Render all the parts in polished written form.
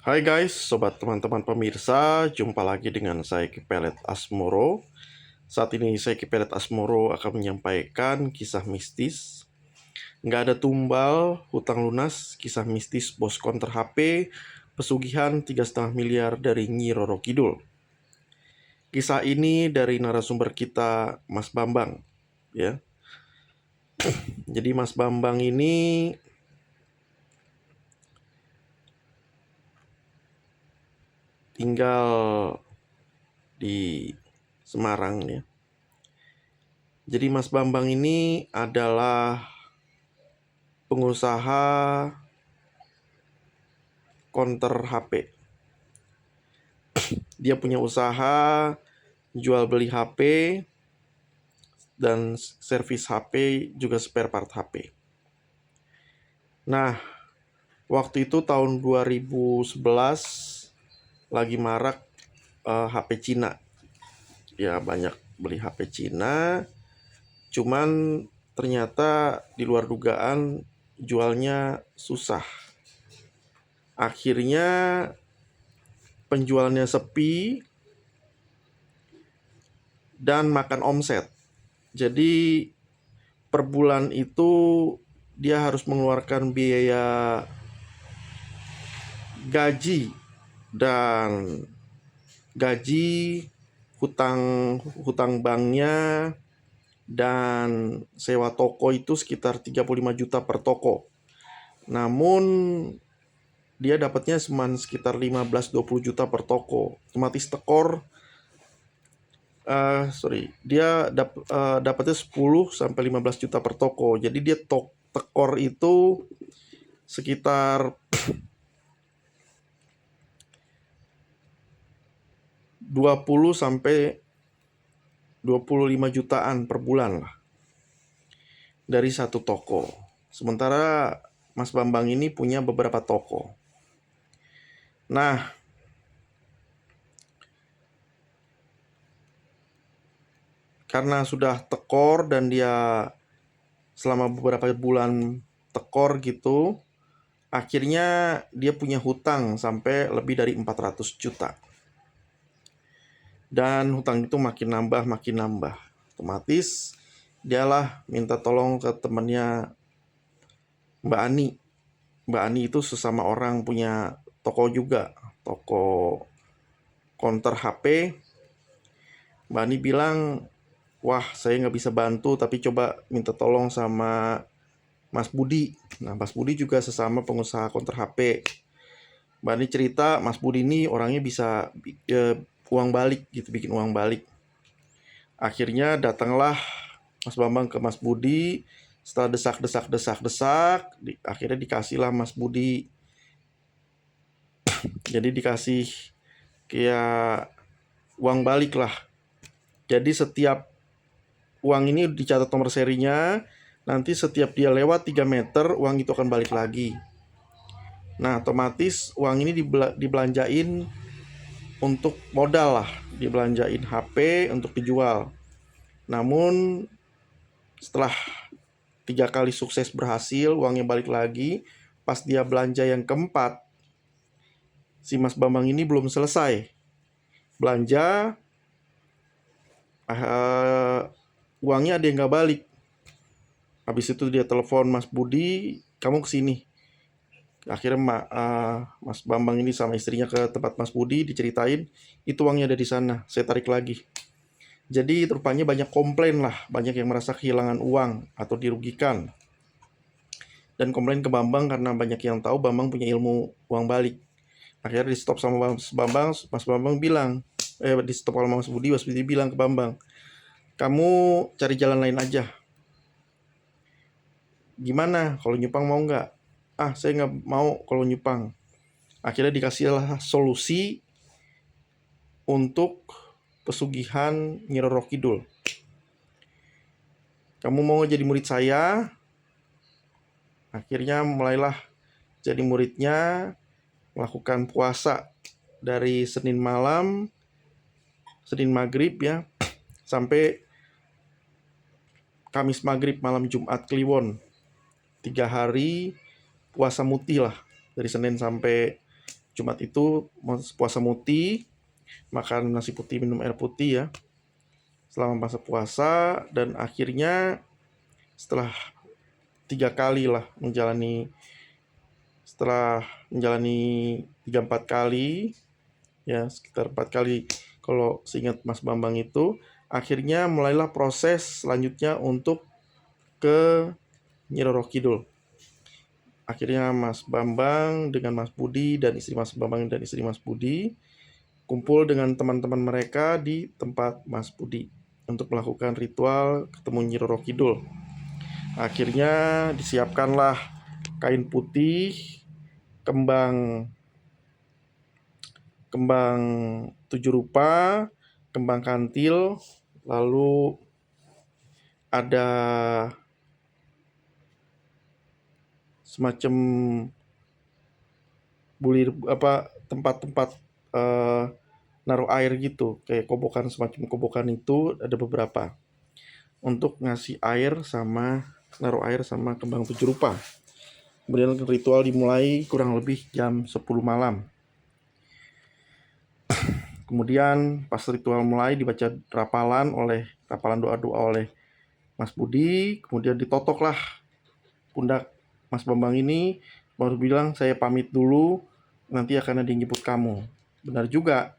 Hai guys, sobat teman-teman pemirsa, jumpa lagi dengan saya Kipelet Asmoro. Saat ini saya Kipelet Asmoro akan menyampaikan kisah mistis. Nggak ada tumbal, hutang lunas, kisah mistis bos konter HP, pesugihan 3,5 miliar dari Nyi Roro Kidul. Kisah ini dari narasumber kita, Mas Bambang. Ya, jadi Mas Bambang ini tinggal di Semarang ya. Jadi Mas Bambang ini adalah pengusaha konter HP. Dia punya usaha jual beli HP dan servis HP, juga spare part HP. Nah, waktu itu tahun 2011 lagi marak HP Cina. Ya, banyak beli HP Cina. Cuman ternyata di luar dugaan jualnya susah. Akhirnya penjualannya sepi dan makan omset. Jadi per bulan itu dia harus mengeluarkan biaya gaji dan hutang banknya, dan sewa toko itu sekitar 35 juta per toko. Namun dia dapatnya cuma sekitar 15-20 juta per toko. Otomatis tekor. Dia dapatnya 10 sampai 15 juta per toko. Jadi dia tekor itu sekitar 20 sampai 25 jutaan per bulan lah dari satu toko. Sementara Mas Bambang ini punya beberapa toko. Nah, karena sudah tekor dan dia selama beberapa bulan tekor gitu, akhirnya dia punya hutang sampai lebih dari 400 juta. Dan hutang itu makin nambah. Otomatis dialah minta tolong ke temannya Mbak Ani. Mbak Ani itu sesama orang punya toko juga, toko konter HP. Mbak Ani bilang, wah saya nggak bisa bantu, tapi coba minta tolong sama Mas Budi. Nah, Mas Budi juga sesama pengusaha konter HP. Mbak Ani cerita, Mas Budi ini orangnya bisa uang balik gitu, bikin uang balik. Akhirnya datanglah Mas Bambang ke Mas Budi. Setelah desak, akhirnya dikasihlah Mas Budi. Jadi dikasih kayak uang balik lah. Jadi setiap uang ini dicatat nomor serinya. Nanti setiap dia lewat 3 meter, uang itu akan balik lagi. Nah, otomatis uang ini dibelanjain untuk modal lah. Dibelanjain HP untuk dijual. Namun setelah 3 kali sukses berhasil, uangnya balik lagi. Pas dia belanja yang keempat, si Mas Bambang ini belum selesai belanja, uangnya ada yang nggak balik. Habis itu dia telepon Mas Budi, kamu kesini. Akhirnya Mas Bambang ini sama istrinya ke tempat Mas Budi, diceritain, itu uangnya ada di sana, saya tarik lagi. Jadi rupanya banyak komplain lah, banyak yang merasa kehilangan uang atau dirugikan. Dan komplain ke Bambang karena banyak yang tahu Bambang punya ilmu uang balik. Akhirnya di stop sama Mas Bambang bilang, di stop sama Mas Budi bilang ke Bambang, kamu cari jalan lain aja. Gimana, kalau nyupang mau nggak? Saya nggak mau kalau nyupang. Akhirnya dikasihlah solusi untuk pesugihan Nyi Roro Kidul. Kamu mau jadi murid saya? Akhirnya mulailah jadi muridnya, melakukan puasa dari Senin maghrib ya, sampai Kamis maghrib malam Jumat Kliwon. 3 hari puasa mutih lah, dari Senin sampai Jumat itu puasa muti, makan nasi putih, minum air putih ya, selama masa puasa. Dan akhirnya setelah 3 kali lah setelah menjalani 3-4 kali, ya sekitar 4 kali kalau seingat Mas Bambang itu, akhirnya mulailah proses selanjutnya untuk ke Nyi Roro Kidul. Akhirnya Mas Bambang dengan Mas Budi dan istri Mas Bambang dan istri Mas Budi kumpul dengan teman-teman mereka di tempat Mas Budi untuk melakukan ritual ketemu Nyi Roro Kidul. Akhirnya disiapkanlah kain putih, kembang 7 rupa, kembang kantil, lalu ada semacam tempat-tempat naruh air gitu, kayak kobokan, semacam kobokan itu ada beberapa untuk ngasih air sama naruh air sama kembang 7 rupa. Kemudian ritual dimulai kurang lebih jam 10 malam. Kemudian pas ritual mulai dibaca rapalan doa-doa oleh Mas Budi, kemudian ditotoklah pundak Mas Bambang ini, baru bilang saya pamit dulu, nanti akan ada yang jemput kamu. Benar juga,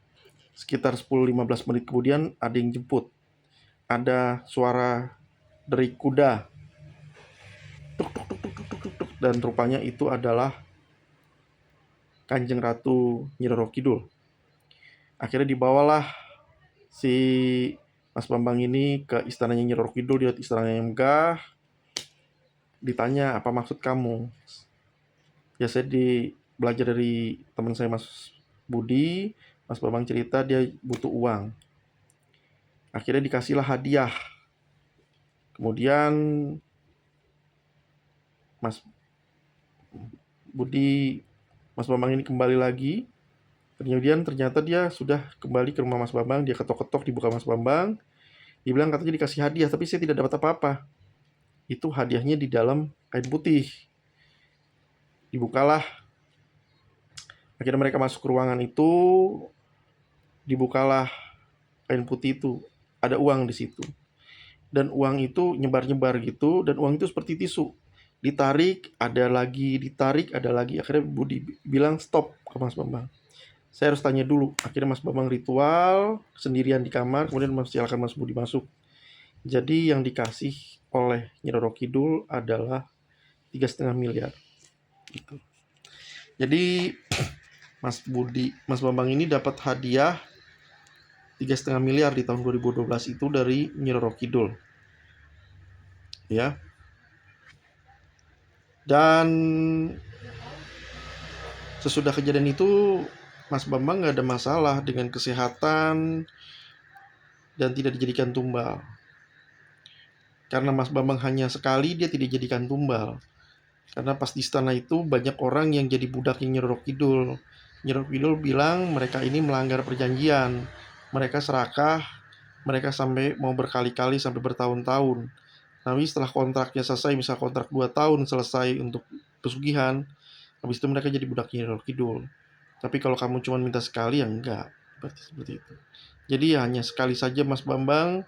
sekitar 10-15 menit kemudian ada yang jemput. Ada suara derik kuda, tuk, tuk, tuk, tuk, tuk, tuk, tuk, dan rupanya itu adalah Kanjeng Ratu Nyi Roro Kidul. Akhirnya dibawalah si Mas Bambang ini ke istananya Nyi Roro Kidul. Dia istananya yang megah, ditanya apa maksud kamu. Ya saya belajar dari teman saya Mas Budi. Mas Bambang cerita dia butuh uang, akhirnya dikasihlah hadiah. Kemudian Mas Bambang ini kembali lagi. Kemudian ternyata dia sudah kembali ke rumah Mas Bambang. Dia ketok-ketok, dibuka Mas Bambang. Dia bilang katanya dikasih hadiah, tapi saya tidak dapat apa-apa. Itu hadiahnya di dalam kain putih. Dibukalah. Akhirnya mereka masuk ke ruangan itu. Dibukalah kain putih itu. Ada uang di situ. Dan uang itu nyebar-nyebar gitu. Dan uang itu seperti tisu. Ditarik, ada lagi, ditarik, ada lagi. Akhirnya Budi bilang stop ke Mas Bambang. Saya harus tanya dulu. Akhirnya Mas Bambang ritual sendirian di kamar, kemudian silakan Mas Budi masuk. Jadi yang dikasih oleh Nyi Roro Kidul adalah 3,5 miliar. Gitu. Jadi Mas Bambang ini dapat hadiah 3,5 miliar di tahun 2012 itu dari Nyi Roro Kidul. Ya. Dan sesudah kejadian itu Mas Bambang nggak ada masalah dengan kesehatan dan tidak dijadikan tumbal. Karena Mas Bambang hanya sekali, dia tidak dijadikan tumbal. Karena pas di istana itu banyak orang yang jadi budaknya Nyi Roro Kidul. Nyi Roro Kidul bilang mereka ini melanggar perjanjian. Mereka serakah, mereka sampai mau berkali-kali sampai bertahun-tahun. Tapi setelah kontraknya selesai, misal kontrak 2 tahun selesai untuk pesugihan, habis itu mereka jadi budaknya Nyi Roro Kidul. Tapi kalau kamu cuma minta sekali, ya enggak. Berarti seperti itu. Jadi ya hanya sekali saja Mas Bambang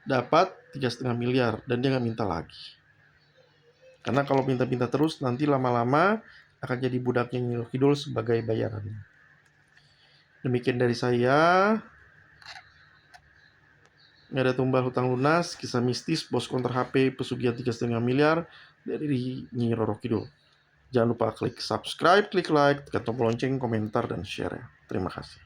dapat 3,5 miliar dan dia nggak minta lagi. Karena kalau minta-minta terus, nanti lama-lama akan jadi budaknya Nyi Roro Kidul sebagai bayarannya. Demikian dari saya. Nggak ada tumbal hutang lunas, kisah mistis, bos konter HP, pesugihan 3,5 miliar dari Nyi Roro Kidul. Jangan lupa klik subscribe, klik like, tekan tombol lonceng, komentar, dan share. Terima kasih.